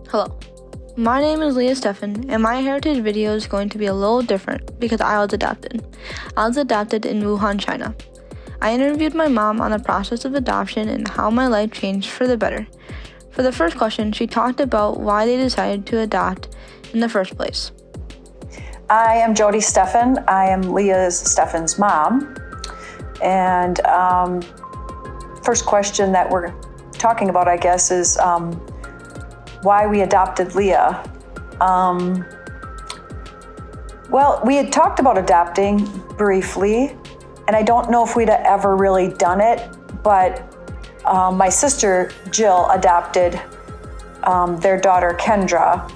Hello, my name is Leah Steffen, and my heritage video is going to be a little different because I was adopted. I was adopted in Wuhan, China. I interviewed my mom on the process of adoption and how my life changed for the better. For the first question, she talked about why they decided to adopt in the first place. I am Jody Steffen. I am Leah Steffen's mom. And first question that we're talking about, I guess, is why we adopted Leah. Well, we had talked about adopting briefly, and I don't know if we'd ever really done it, but my sister Jill adopted their daughter Kendra,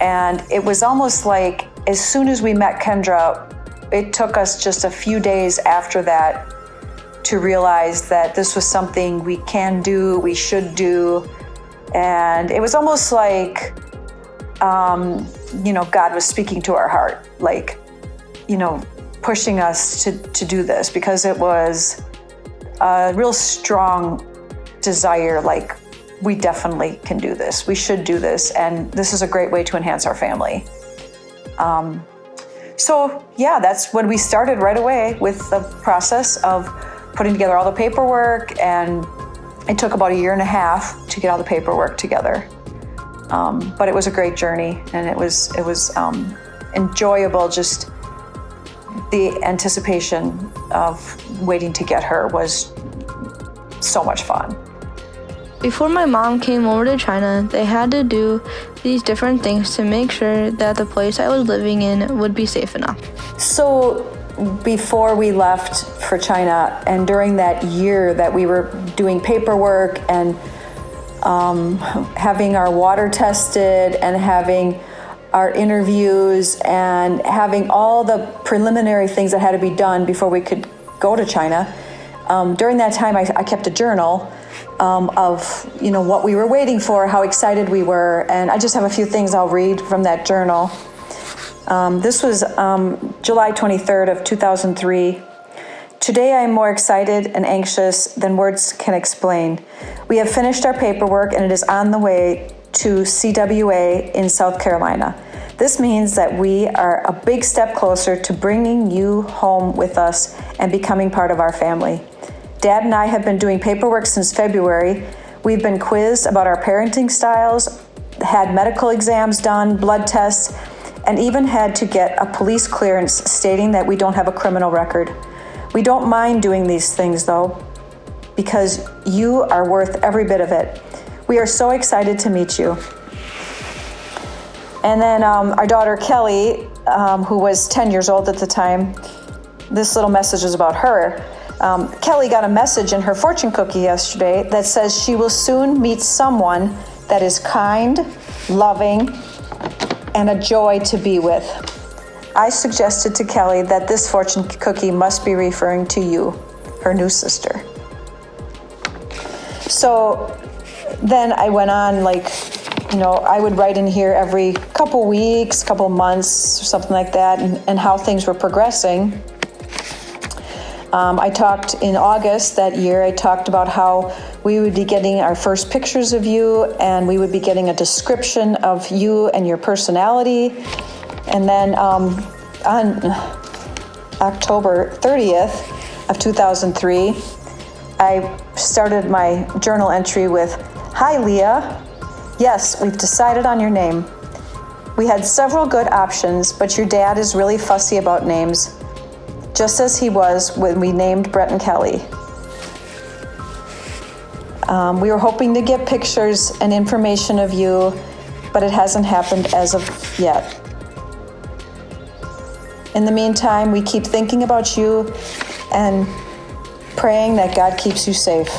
and it was almost like as soon as we met Kendra, it took us just a few days after that to realize that this was something we can do, we should do. And it was almost like, God was speaking to our heart, like, pushing us to do this, because it was a real strong desire, like, we definitely can do this, we should do this, and this is a great way to enhance our family. That's when we started right away with the process of putting together all the paperwork, and it took about 1.5 years to get all the paperwork together. But it was a great journey, and it was enjoyable. Just the anticipation of waiting to get her was so much fun. Before my mom came over to China, they had to do these different things to make sure that the place I was living in would be safe enough. So before we left for China, and during that year that we were doing paperwork and having our water tested and having our interviews and having all the preliminary things that had to be done before we could go to China, during that time I kept a journal of what we were waiting for, how excited we were, and I just have a few things I'll read from that journal. This was July 23rd of 2003. Today I am more excited and anxious than words can explain. We have finished our paperwork and it is on the way to CWA in South Carolina. This means that we are a big step closer to bringing you home with us and becoming part of our family. Dad and I have been doing paperwork since February. We've been quizzed about our parenting styles, had medical exams done, blood tests, and even had to get a police clearance stating that we don't have a criminal record. We don't mind doing these things though, because you are worth every bit of it. We are so excited to meet you. And then our daughter Kelly, who was 10 years old at the time, this little message is about her. Kelly got a message in her fortune cookie yesterday that says she will soon meet someone that is kind, loving, and a joy to be with. I suggested to Kelly that this fortune cookie must be referring to you, her new sister. So then I went on, I would write in here every couple weeks, couple months, or something like that, and how things were progressing. I talked in August that year, I talked about how we would be getting our first pictures of you, and we would be getting a description of you and your personality. And then on October 30th of 2003, I started my journal entry with, "Hi Leah, yes, we've decided on your name. We had several good options, but your dad is really fussy about names, just as he was when we named Brett and Kelly. We were hoping to get pictures and information of you, but it hasn't happened as of yet. In the meantime, we keep thinking about you and praying that God keeps you safe."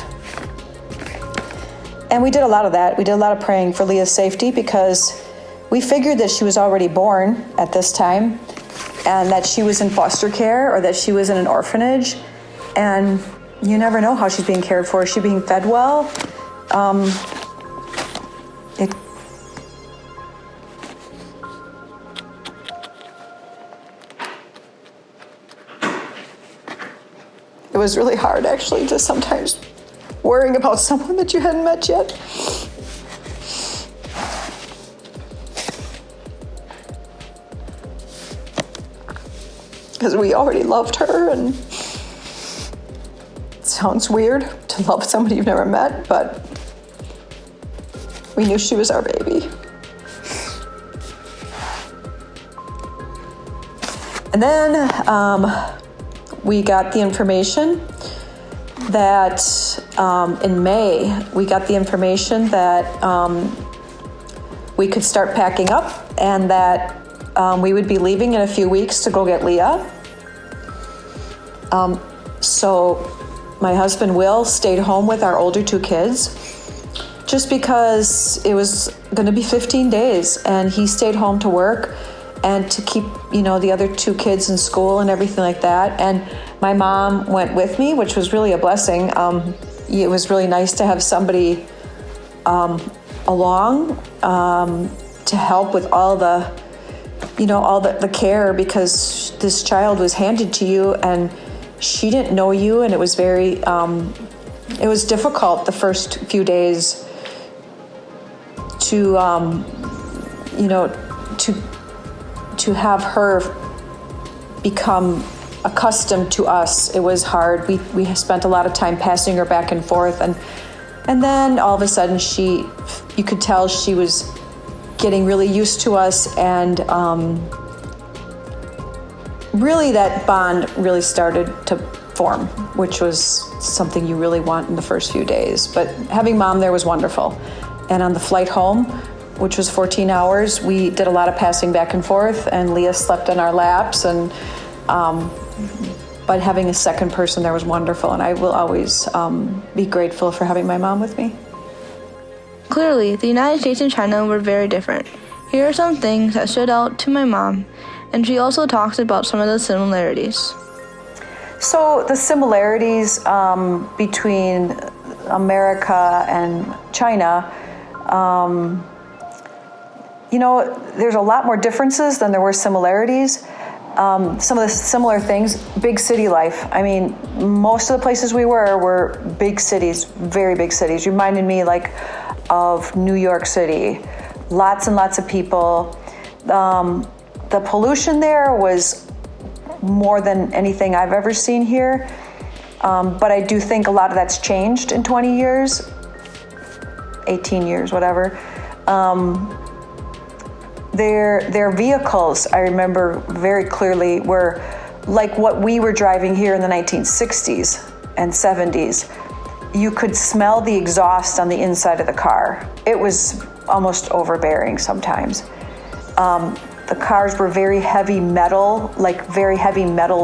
And we did a lot of that. We did a lot of praying for Leah's safety, because we figured that she was already born at this time, and that she was in foster care or that she was in an orphanage, and you never know how she's being cared for. Is she being fed well? It was really hard, actually, to sometimes worrying about someone that you hadn't met yet. because we already loved her, and it sounds weird to love somebody you've never met, but we knew she was our baby. And then we got the information that in May, we got the information that we could start packing up and that we would be leaving in a few weeks to go get Leah. So my husband, Will, stayed home with our older two kids just because it was going to be 15 days, and he stayed home to work and to keep, the other two kids in school and everything like that. And my mom went with me, which was really a blessing. It was really nice to have somebody along to help with all the, all the care, because this child was handed to you and she didn't know you, and it was very, it was difficult the first few days to, to have her become accustomed to us. It was hard. We spent a lot of time passing her back and forth, and then all of a sudden you could tell she was getting really used to us, and really that bond really started to form, which was something you really want in the first few days. But having Mom there was wonderful. And on the flight home, which was 14 hours, we did a lot of passing back and forth, and Leah slept in our laps, and but having a second person there was wonderful, and I will always be grateful for having my mom with me. Clearly, the United States and China were very different. Here are some things that stood out to my mom, and she also talks about some of the similarities. So the similarities between America and China, there's a lot more differences than there were similarities. Some of the similar things, big city life. I mean, most of the places we were big cities, very big cities. Reminded me of New York City. Lots and lots of people. The pollution there was more than anything I've ever seen here. But I do think a lot of that's changed in 20 years, 18 years, whatever. Their vehicles, I remember very clearly, were like what we were driving here in the 1960s and 70s. You could smell the exhaust on the inside of the car. It was almost overbearing sometimes. The cars were very heavy metal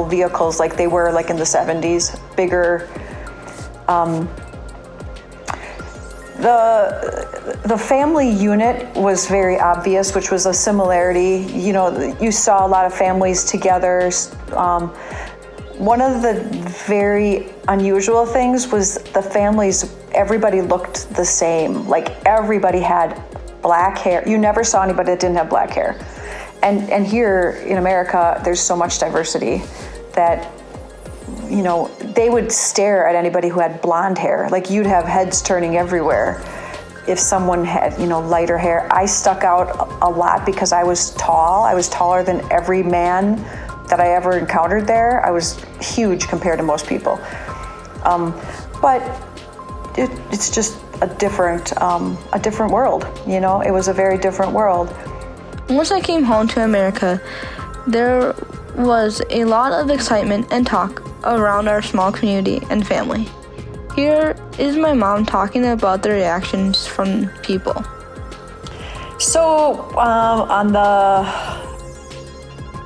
vehicles, like they were like in the 70s, bigger. The family unit was very obvious, which was a similarity. You saw a lot of families together. One of the very unusual things was the families, everybody looked the same. Like everybody had black hair. You never saw anybody that didn't have black hair. And here in America, there's so much diversity that, they would stare at anybody who had blonde hair. Like you'd have heads turning everywhere. If someone had, lighter hair. I stuck out a lot because I was tall. I was taller than every man that I ever encountered there. I was huge compared to most people. But it's just a different world. It was a very different world. Once I came home to America, there was a lot of excitement and talk around our small community and family. Here is my mom talking about the reactions from people. So on the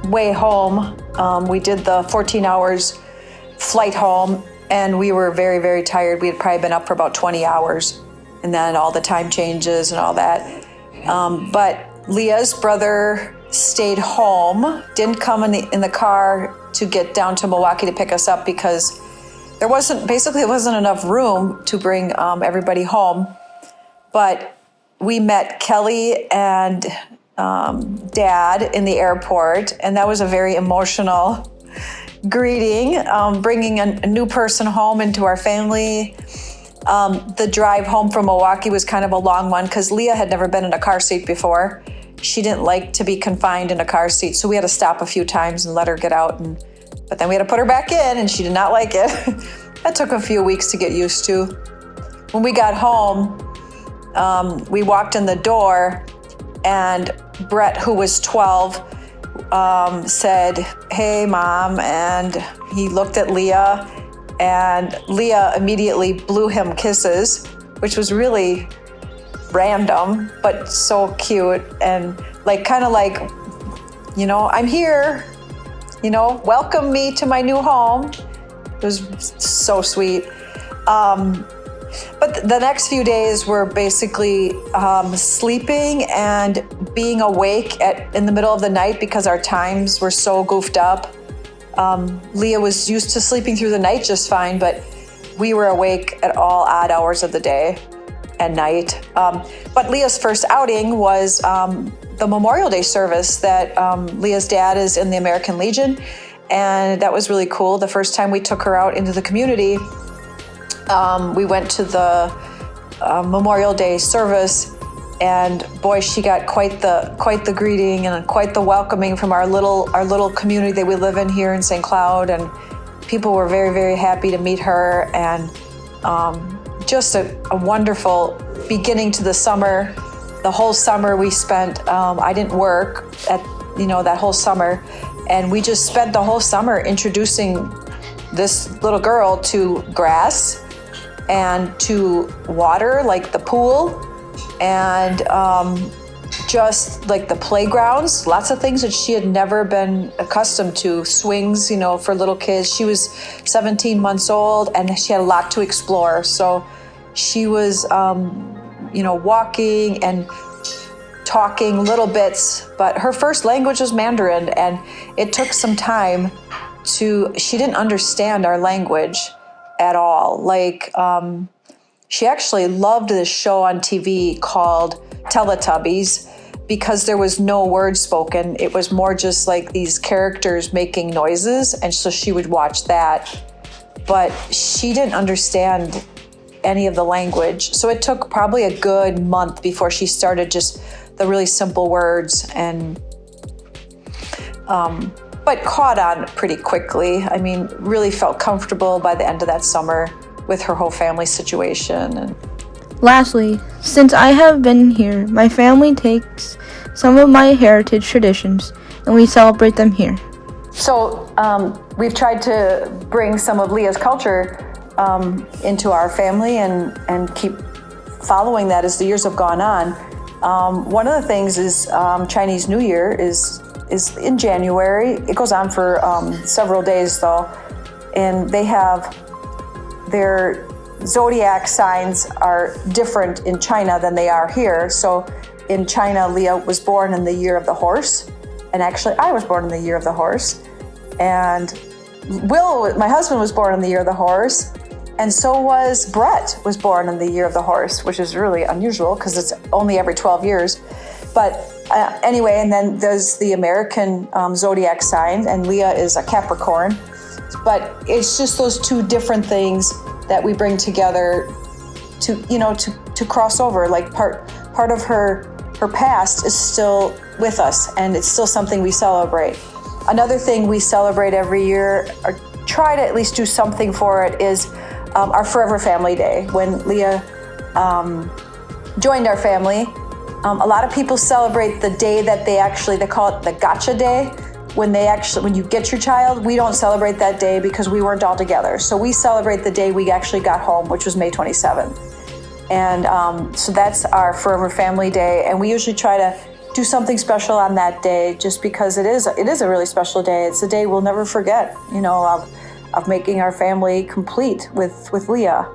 way home, we did the 14 hours flight home, and we were very, very tired. We had probably been up for about 20 hours, and then all the time changes and all that. But Leah's brother stayed home, didn't come in the car to get down to Milwaukee to pick us up because there wasn't enough room to bring everybody home. But we met Kelly and Dad in the airport, and that was a very emotional greeting, bringing a new person home into our family. The drive home from Milwaukee was kind of a long one because Leah had never been in a car seat before. She didn't like to be confined in a car seat, so we had to stop a few times and let her get out and But then we had to put her back in, and she did not like it. That took a few weeks to get used to. When we got home, we walked in the door, and Brett, who was 12, said, "Hey, Mom," and he looked at Leah, and Leah immediately blew him kisses, which was really random, but so cute, and kind of like, I'm here, welcome me to my new home. It was so sweet. But the next few days were basically sleeping and being awake in the middle of the night because our times were so goofed up. Leah was used to sleeping through the night just fine, but we were awake at all odd hours of the day and night. But Leah's first outing was the Memorial Day service that Leah's dad is in the American Legion, and that was really cool. The first time we took her out into the community, we went to the Memorial Day service, and boy, she got quite the greeting and quite the welcoming from our little community that we live in here in St. Cloud, and people were very, very happy to meet her, and just a wonderful beginning to the summer. The whole summer we spent, I didn't work that whole summer, and we just spent the whole summer introducing this little girl to grass and to water, like the pool, and just like the playgrounds, lots of things that she had never been accustomed to. Swings, for little kids. She was 17 months old, and she had a lot to explore. So she was, walking and talking little bits, but her first language was Mandarin, and it took some time she didn't understand our language at all. She actually loved this show on TV called Teletubbies because there was no words spoken. It was more just like these characters making noises, and so she would watch that. But she didn't understand any of the language. So it took probably a good month before she started just the really simple words, and but caught on pretty quickly. I mean, really felt comfortable by the end of that summer with her whole family situation. Lastly, since I have been here, my family takes some of my heritage traditions and we celebrate them here. So we've tried to bring some of Leah's culture into our family and keep following that as the years have gone on. One of the things is Chinese New Year is in January. It goes on for several days though, and they have their zodiac signs are different in China than they are here. So in China, Leah was born in the year of the horse, and actually I was born in the year of the horse, and Will, my husband, was born in the year of the horse, and so was Brett, was born in the year of the horse, which is really unusual because it's only every 12 years. But anyway, and then there's the American zodiac sign, and Leah is a Capricorn. But it's just those two different things that we bring together to cross over. Like part of her past is still with us, and it's still something we celebrate. Another thing we celebrate every year, or try to at least do something for it, is our Forever Family Day. When Leah joined our family, a lot of people celebrate the day that they call it the Gotcha Day. When you get your child, we don't celebrate that day because we weren't all together. So we celebrate the day we actually got home, which was May 27th. And so that's our Forever Family Day. And we usually try to do something special on that day just because it is a really special day. It's a day we'll never forget, of making our family complete with Leah.